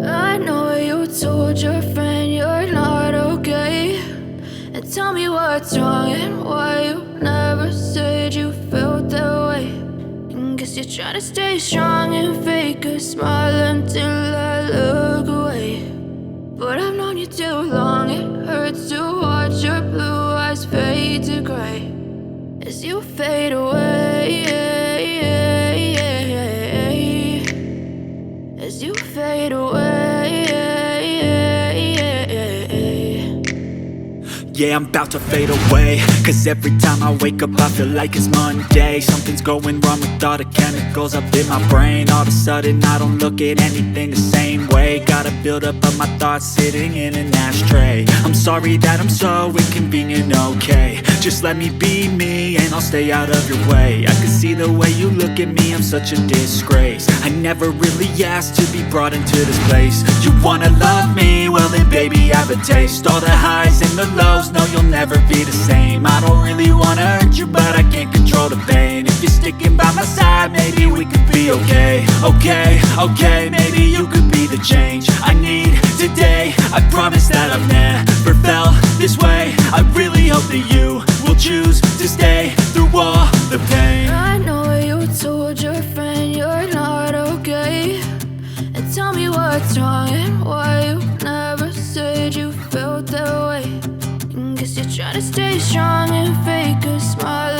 I know you told your friend you're not okay, and tell me what's wrong and why you never said you felt that way. And guess you're trying to stay strong and fake a smile until I look away. But I've known you too long, it hurts to watch your blue eyes fade to gray as you fade away, as you fade away. Yeah, I'm about to fade away, cause every time I wake up I feel like it's Monday. Something's going wrong with all the chemicals up in my brain. All of a sudden I don't look at anything the same way. Gotta build up of my thoughts sitting in an ashtray. I'm sorry that I'm so inconvenient, okay. Just let me be me and I'll stay out of your way. I can see the way you look at me, I'm such a disgrace. I never really asked to be brought into this place. You wanna love me? Well then baby I have a taste. All the highs and the lows, no you'll never be the same. I don't really wanna hurt you but I can't control the pain. If you're sticking by my side maybe we could be okay. Okay, maybe you could be the change I need today. I promise that I've never felt this way. I really hope that you will choose to stay through all the pain. I know you told your friend you're not okay, and tell me what's wrong and why you never said you felt that way. And guess you're trying to stay strong and fake a smile